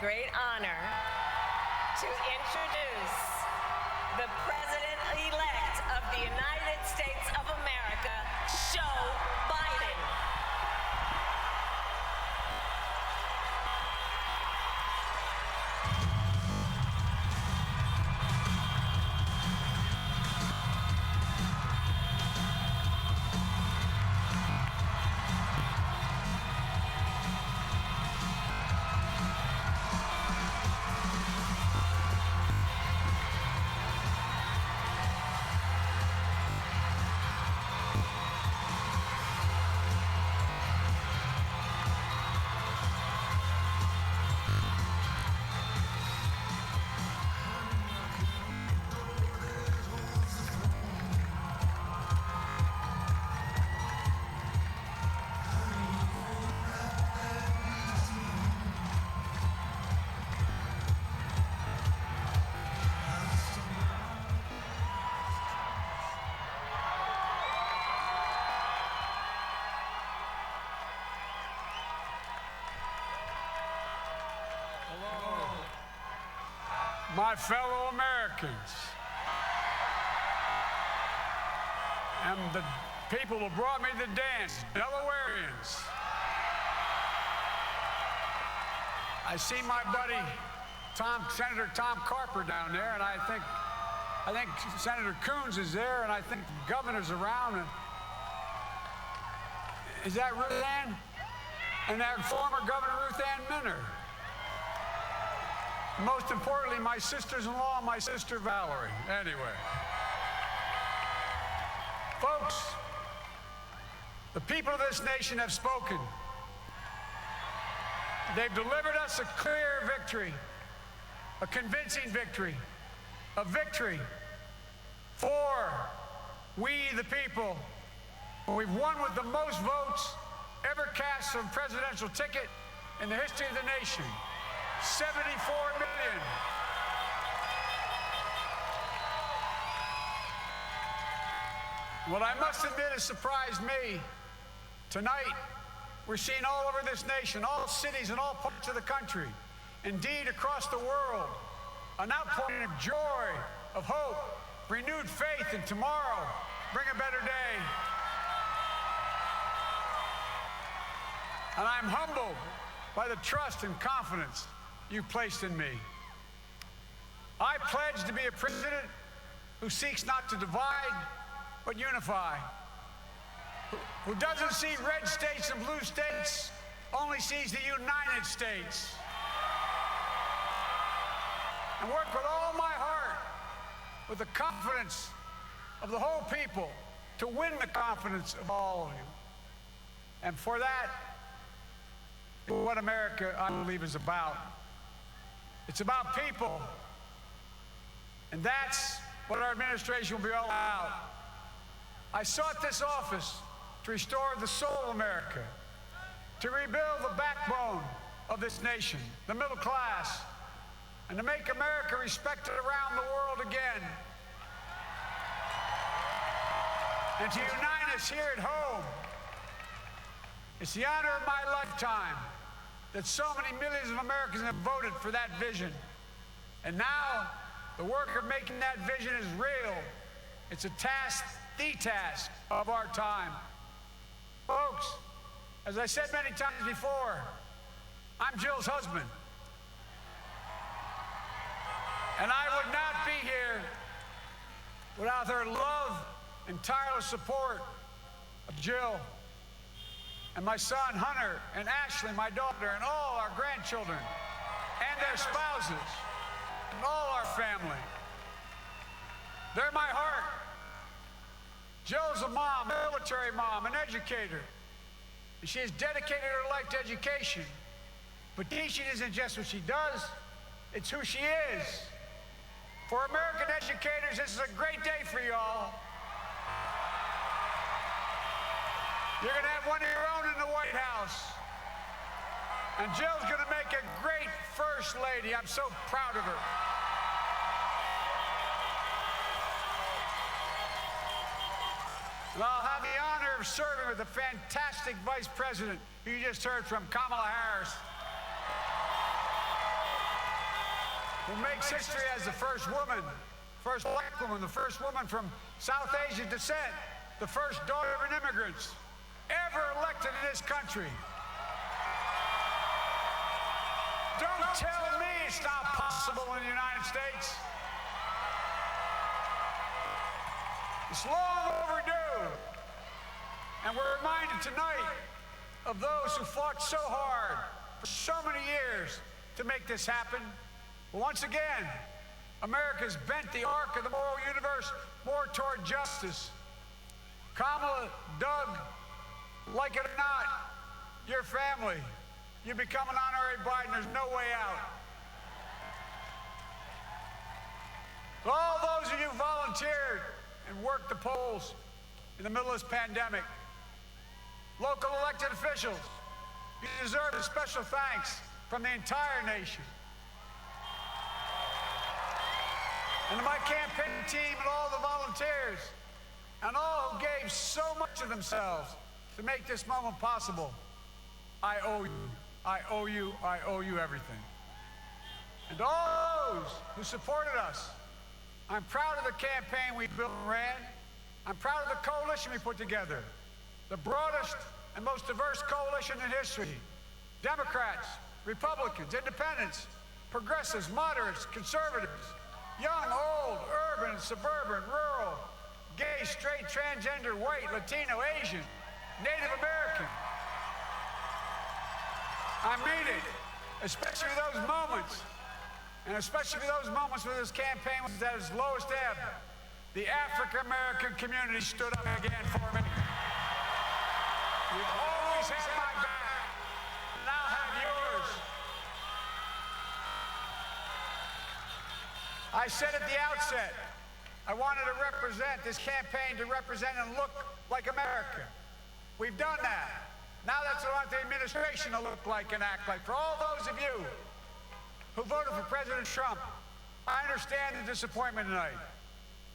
great honor to introduce the President-elect of the United States of America, Joe Biden. My fellow Americans and the people who brought me the dance, Delawareans. I see my buddy Senator Tom Carper down there, and I think Senator Coons is there, and I think the governor's around. And is that Ruth Ann? And that former Governor Ruth Ann Minner. Most importantly, my sisters-in-law, my sister Valerie. Anyway. Folks, the people of this nation have spoken. They've delivered us a clear victory, a convincing victory, a victory for we the people. We've won with the most votes ever cast for a presidential ticket in the history of the nation. 74 million. What I must admit has surprised me. Tonight, we're seeing all over this nation, all cities and all parts of the country, indeed across the world, an outpouring of joy, of hope, renewed faith in tomorrow, bring a better day. And I'm humbled by the trust and confidence you placed in me. I pledge to be a president who seeks not to divide, but unify, who doesn't see red states and blue states, only sees the United States, and work with all my heart, with the confidence of the whole people, to win the confidence of all of you. And for that, what America, I believe, is about. It's about people. And that's what our administration will be all about. I sought this office to restore the soul of America, to rebuild the backbone of this nation, the middle class, and to make America respected around the world again. And to unite us here at home. It's the honor of my lifetime that so many millions of Americans have voted for that vision. And now, the work of making that vision is real. It's a task, the task of our time. Folks, as I said many times before, I'm Jill's husband. And I would not be here without her love and tireless support of Jill, and my son Hunter, and Ashley, my daughter, and all our grandchildren, and their spouses, and all our family. They're my heart. Jill's a mom, a military mom, an educator. And she has dedicated her life to education. But teaching isn't just what she does, it's who she is. For American educators, this is a great day for y'all. You're going to have one of your own in the White House. And Jill's going to make a great First Lady. I'm so proud of her. And I'll have the honor of serving with the fantastic Vice President who you just heard from, Kamala Harris. who makes history as the first woman, first black woman, the first woman from South Asian descent, the first daughter of an immigrant ever elected in this country. Don't tell me it's not possible in the United States. It's long overdue. And we're reminded tonight of those who fought so hard for so many years to make this happen. But once again, America's bent the arc of the moral universe more toward justice. Kamala, Doug, like it or not, your family, you become an honorary Biden, there's no way out. All those of you who volunteered and worked the polls in the middle of this pandemic, local elected officials, you deserve a special thanks from the entire nation. And to my campaign team and all the volunteers and all who gave so much of themselves to make this moment possible, I owe you. I owe you. I owe you everything. And all those who supported us, I'm proud of the campaign we built and ran. I'm proud of the coalition we put together, the broadest and most diverse coalition in history. Democrats, Republicans, independents, progressives, moderates, conservatives, young, old, urban, suburban, rural, gay, straight, transgender, white, Latino, Asian, Native American. I mean it, especially those moments, and especially those moments when this campaign was at its lowest ebb. The African American community stood up again for me. You've always had my back, now have yours. I said at the outset, I wanted to represent this campaign to represent and look like America. We've done that. Now that's what I want the administration to look like and act like. For all those of you who voted for President Trump, I understand the disappointment tonight.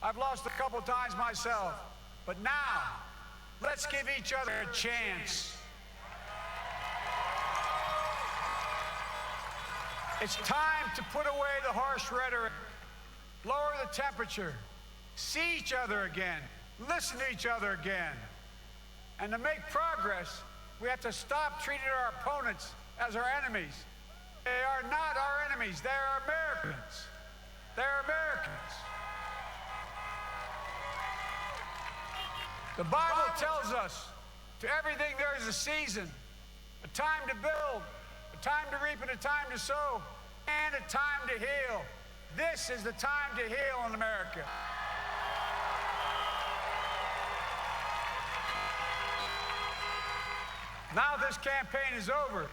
I've lost a couple times myself. But now, let's give each other a chance. It's time to put away the harsh rhetoric, lower the temperature, see each other again, listen to each other again. And to make progress, we have to stop treating our opponents as our enemies. They are not our enemies. They are Americans. They're Americans. The Bible tells us to everything there is a season, a time to build, a time to reap and a time to sow, and a time to heal. This is the time to heal in America. Now this campaign is over.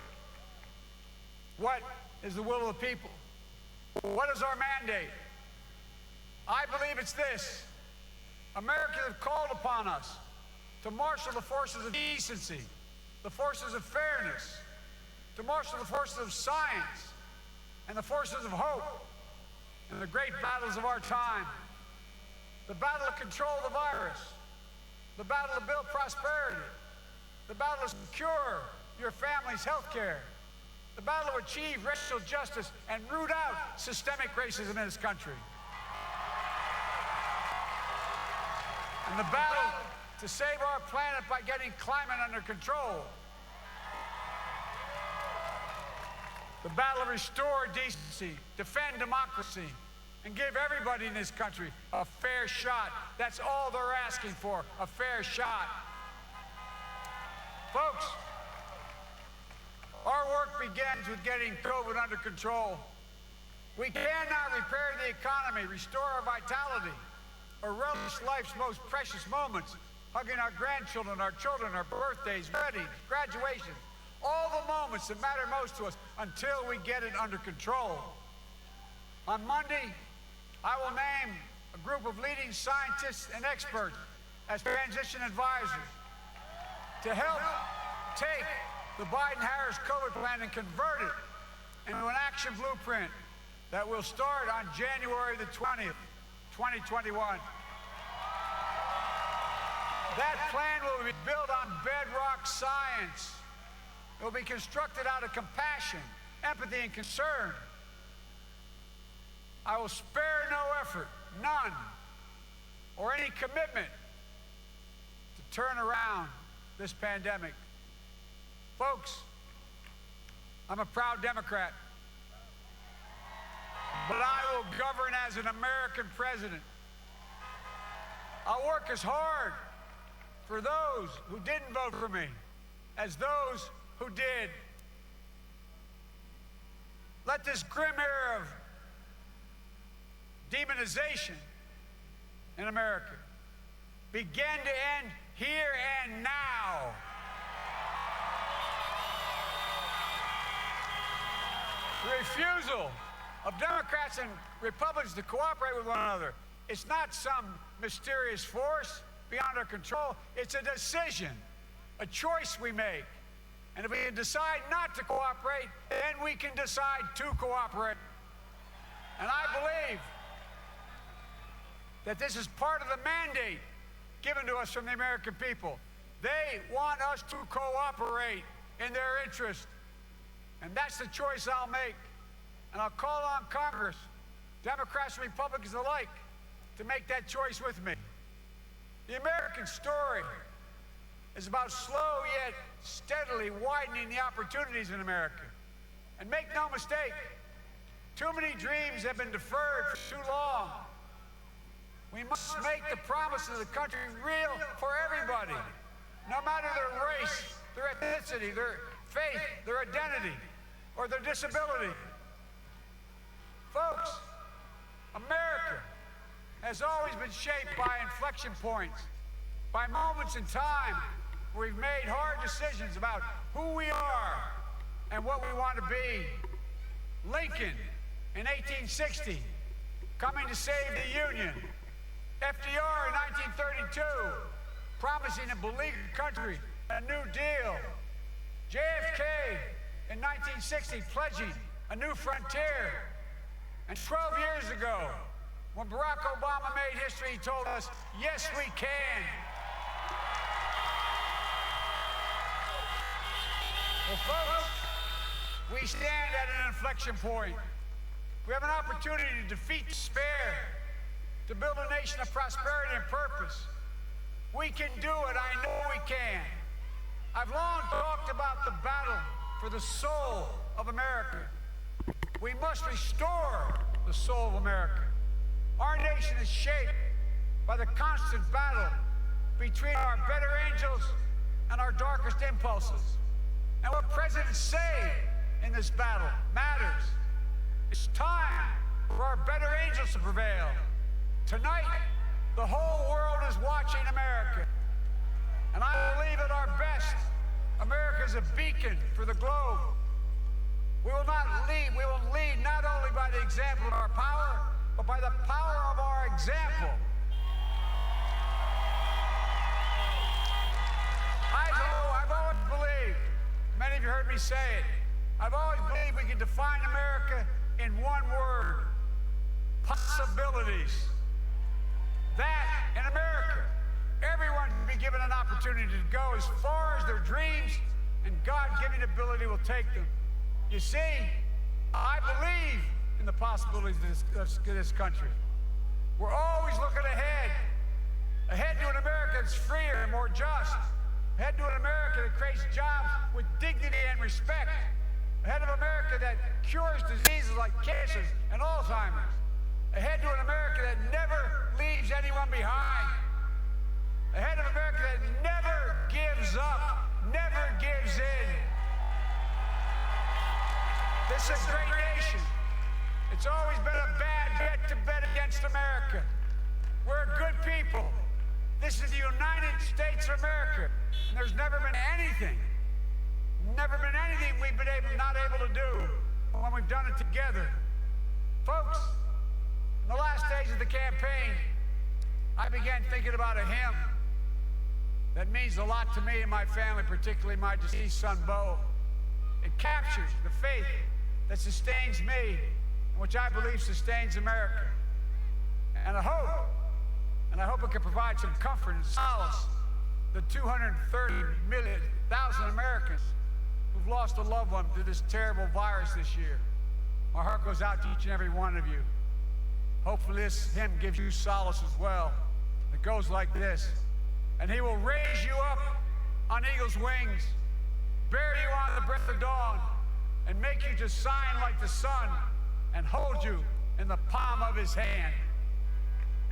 What is the will of the people? What is our mandate? I believe it's this. Americans have called upon us to marshal the forces of decency, the forces of fairness, to marshal the forces of science, and the forces of hope in the great battles of our time. The battle to control the virus, the battle to build prosperity, the battle to secure your family's health care, the battle to achieve racial justice and root out systemic racism in this country, and the battle to save our planet by getting climate under control, the battle to restore decency, defend democracy, and give everybody in this country a fair shot. That's all they're asking for, a fair shot. Folks, our work begins with getting COVID under control. We cannot repair the economy, restore our vitality, or relish life's most precious moments, hugging our grandchildren, our children, our birthdays, weddings, graduations, all the moments that matter most to us until we get it under control. On Monday, I will name a group of leading scientists and experts as transition advisors to help take the Biden-Harris COVID plan and convert it into an action blueprint that will start on January the 20th, 2021. That plan will be built on bedrock science. It will be constructed out of compassion, empathy, and concern. I will spare no effort, none, or any commitment to turn around this pandemic. Folks, I'm a proud Democrat, but I will govern as an American president. I'll work as hard for those who didn't vote for me as those who did. Let this grim era of demonization in America begin to end here and now. The refusal of Democrats and Republicans to cooperate with one another, it's not some mysterious force beyond our control. It's a decision, a choice we make. And if we can decide not to cooperate, then we can decide to cooperate. And I believe that this is part of the mandate given to us from the American people. They want us to cooperate in their interest. And that's the choice I'll make. And I'll call on Congress, Democrats and Republicans alike, to make that choice with me. The American story is about slow yet steadily widening the opportunities in America. And make no mistake, too many dreams have been deferred for too long. We must make the promises of the country real for everybody, no matter their race, their ethnicity, their faith, their identity, or their disability. Folks, America has always been shaped by inflection points, by moments in time where we've made hard decisions about who we are and what we want to be. Lincoln in 1860, coming to save the Union. FDR in 1932, promising a beleaguered country a new deal. JFK in 1960, pledging a new frontier. And 12 years ago, when Barack Obama made history, he told us, yes, we can. Well, folks, we stand at an inflection point. We have an opportunity to defeat despair, to build a nation of prosperity and purpose. We can do it. I know we can. I've long talked about the battle for the soul of America. We must restore the soul of America. Our nation is shaped by the constant battle between our better angels and our darkest impulses. And what presidents say in this battle matters. It's time for our better angels to prevail. Tonight, the whole world is watching America. And I believe at our best, America is a beacon for the globe. We will lead not only by the example of our power, but by the power of our example. I've always believed, many of you heard me say it, I've always believed we can define America in one word: possibilities. That, in America, everyone can be given an opportunity to go as far as their dreams and God-given ability will take them. You see, I believe in the possibilities of this country. We're always looking ahead to an America that's freer and more just, ahead to an America that creates jobs with dignity and respect, ahead of America that cures diseases like cancer and Alzheimer's, ahead to an America that never leaves anyone behind, ahead of America that never gives up, never gives in. This is a great nation. It's always been a bad bet to bet against America. We're good people. This is the United States of America. And there's never been anything we've been not able to do when we've done it together. Folks, in the last days of the campaign, I began thinking about a hymn that means a lot to me and my family, particularly my deceased son, Bo. It captures the faith that sustains me, and which I believe sustains America. And I hope it can provide some comfort and solace to the 230,000 Americans who've lost a loved one to this terrible virus this year. My heart goes out to each and every one of you. Hopefully this hymn gives you solace as well. It goes like this. And he will raise you up on eagle's wings, bear you on the breath of dawn, and make you to shine like the sun, and hold you in the palm of his hand.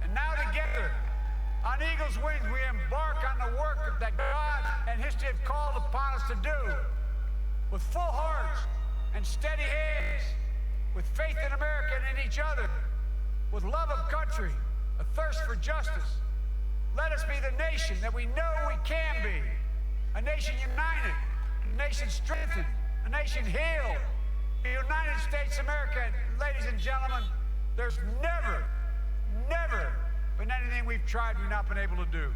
And now together, on eagle's wings, we embark on the work that God and history have called upon us to do, with full hearts and steady hands, with faith in America and in each other, with love of country, a thirst for justice. Let us be the nation that we know we can be, a nation united, a nation strengthened, a nation healed, the United States of America. Ladies and gentlemen, there's never been anything we've tried we've not been able to do.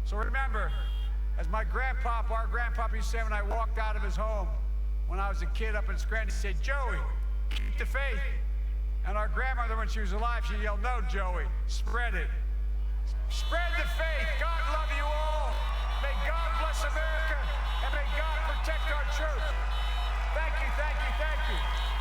So remember, as my grandpapa, our grandpapa used to say when I walked out of his home when I was a kid up in Scranton, he said, "Joey, keep the faith." And our grandmother, when she was alive, she yelled, "No, Joey, spread it. Spread the faith. God love you all. May God bless America, and may God protect our troops." Thank you, thank you, thank you.